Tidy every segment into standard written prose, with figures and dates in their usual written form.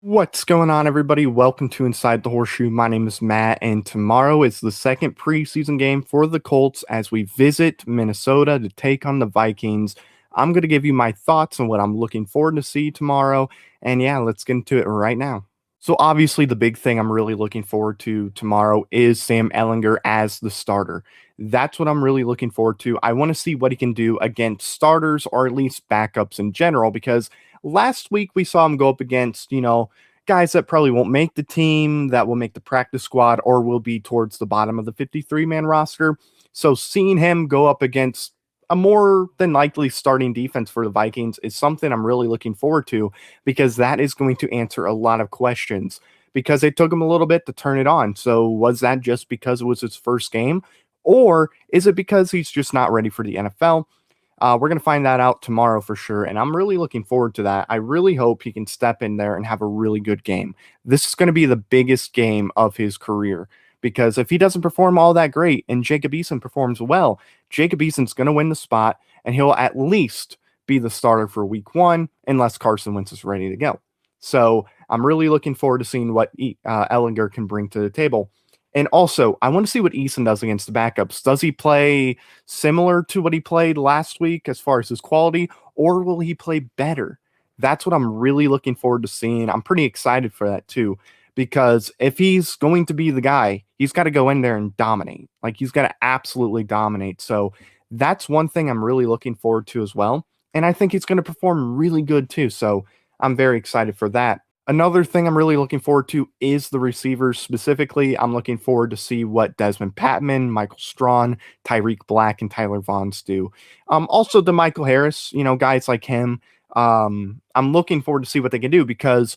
What's going on, everybody? Welcome to Inside the Horseshoe. My name is Matt, and tomorrow is the second preseason game for the Colts as we visit Minnesota to take on the Vikings. I'm going to give you my thoughts on what I'm looking forward to see tomorrow, and yeah, let's get into it right now. So obviously, the big thing I'm really looking forward to tomorrow is Sam Ehlinger as the starter. That's what I'm really looking forward to. I want to see what he can do against starters or at least backups in general, because last week we saw him go up against, guys that probably won't make the team, that will make the practice squad, or will be towards the bottom of the 53-man roster. So seeing him go up against a more than likely starting defense for the Vikings is something I'm really looking forward to, because that is going to answer a lot of questions, because it took him a little bit to turn it on. So was that just because it was his first game, or is it because he's just not ready for the NFL? We're going to find that out tomorrow for sure, and I'm really looking forward to that. I really hope he can step in there and have a really good game. This is going to be the biggest game of his career, because if he doesn't perform all that great and Jacob Eason performs well, Jacob Eason's going to win the spot, and he'll at least be the starter for week one unless Carson Wentz is ready to go. So I'm really looking forward to seeing what Ehlinger can bring to the table. And also, I want to see what Eason does against the backups. Does he play similar to what he played last week as far as his quality, or will he play better? That's what I'm really looking forward to seeing. I'm pretty excited for that too, because if he's going to be the guy, he's got to go in there and dominate. Like, he's got to absolutely dominate. So that's one thing I'm really looking forward to as well. And I think he's going to perform really good too. So I'm very excited for that. Another thing I'm really looking forward to is the receivers. Specifically, I'm looking forward to see what Desmond Patman, Michael Strawn, Tyreek Black, and Tyler Vaughns do. Also, the Michael Harris, guys like him. I'm looking forward to see what they can do, because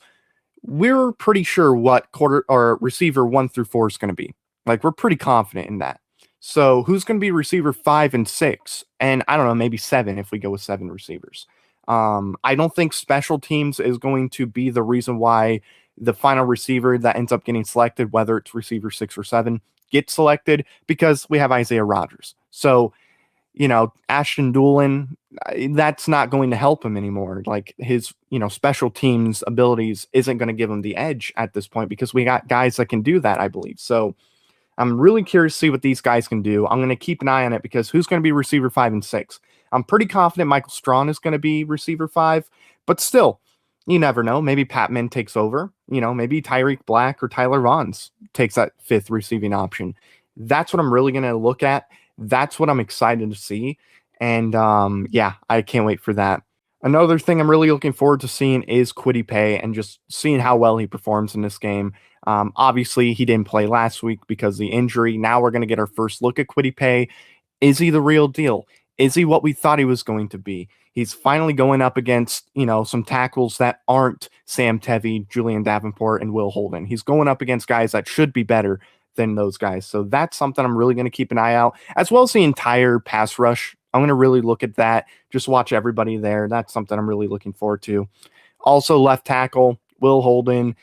we're pretty sure what quarter or receiver 1 through 4 is going to be. Like, we're pretty confident in that. So who's going to be receiver 5 and 6? And I don't know, maybe 7 if we go with 7 receivers. I don't think special teams is going to be the reason why the final receiver that ends up getting selected, whether it's receiver 6 or 7, gets selected, because we have Isaiah Rodgers. So, Ashton Doolin, that's not going to help him anymore. Like, his, special teams abilities isn't going to give him the edge at this point, because we got guys that can do that, I believe. So I'm really curious to see what these guys can do. I'm going to keep an eye on it, because who's going to be receiver 5 and 6? I'm pretty confident Michael Strawn is going to be receiver 5, but still, you never know. Maybe Patman takes over. Maybe Tyreek Black or Tyler Vaughns takes that 5th receiving option. That's what I'm really going to look at. That's what I'm excited to see. And yeah, I can't wait for that. Another thing I'm really looking forward to seeing is Kwity Paye, and just seeing how well he performs in this game. Obviously, he didn't play last week because of the injury. Now we're going to get our first look at Kwity Paye. Is he the real deal? Is he what we thought he was going to be? He's finally going up against, some tackles that aren't Sam Tevi, Julian Davenport, and Will Holden. He's going up against guys that should be better than those guys. So that's something I'm really going to keep an eye out, as well as the entire pass rush. I'm going to really look at that. Just watch everybody there. That's something I'm really looking forward to. Also, left tackle, Will Holden,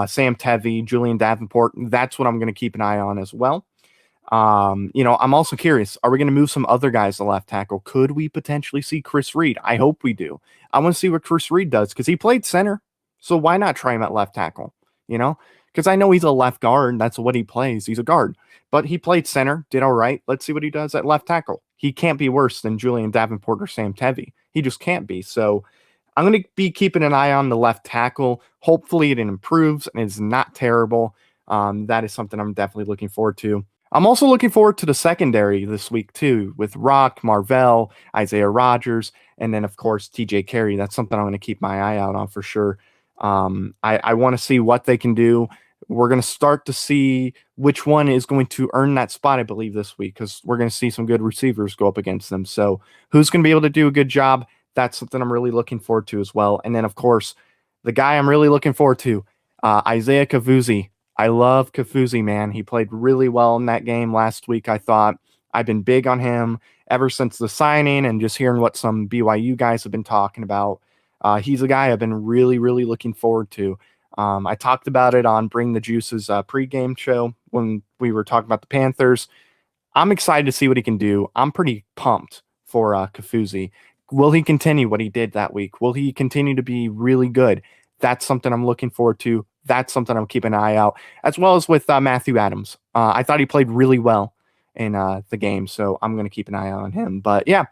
Sam Tevi, Julian Davenport. That's what I'm going to keep an eye on as well. I'm also curious, are we going to move some other guys to left tackle? Could we potentially see Chris Reed? I hope we do. I want to see what Chris Reed does, because he played center. So why not try him at left tackle? Because I know he's a left guard. That's what he plays. He's a guard. But he played center, did all right. Let's see what he does at left tackle. He can't be worse than Julian Davenport or Sam Tevi. He just can't be. So I'm going to be keeping an eye on the left tackle. Hopefully it improves and it's not terrible. That is something I'm definitely looking forward to. I'm also looking forward to the secondary this week too, with Rock, Marvell, Isaiah Rodgers, and then of course TJ Carey. That's something I'm going to keep my eye out on for sure. I want to see what they can do. We're going to start to see which one is going to earn that spot, I believe, this week, because we're going to see some good receivers go up against them. So who's going to be able to do a good job? That's something I'm really looking forward to as well. And then, of course, the guy I'm really looking forward to, Isaiah Kafuzi. I love Kafuzi, man. He played really well in that game last week, I thought. I've been big on him ever since the signing, and just hearing what some BYU guys have been talking about. He's a guy I've been really, really looking forward to. I talked about it on Bring the Juice's pregame show when we were talking about the Panthers. I'm excited to see what he can do. I'm pretty pumped for Kafuzi. Will he continue what he did that week? Will he continue to be really good? That's something I'm looking forward to. That's something I'm keeping an eye out, as well as with Matthew Adams. I thought he played really well in the game, so I'm going to keep an eye out on him. But yeah,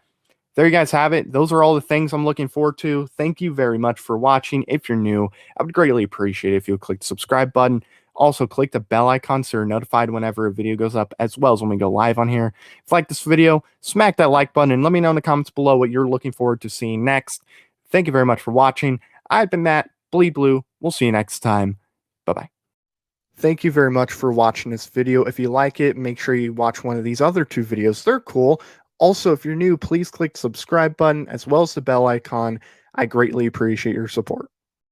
there you guys have it. Those are all the things I'm looking forward to. Thank you very much for watching. If you're new, I would greatly appreciate it if you would click the subscribe button. Also, click the bell icon so you're notified whenever a video goes up, as well as when we go live on here. If you like this video, smack that like button and let me know in the comments below what you're looking forward to seeing next. Thank you very much for watching. I've been Matt, Bleed Blue. We'll see you next time. Bye-bye. Thank you very much for watching this video. If you like it, make sure you watch one of these other two videos. They're cool. Also, if you're new, please click the subscribe button as well as the bell icon. I greatly appreciate your support.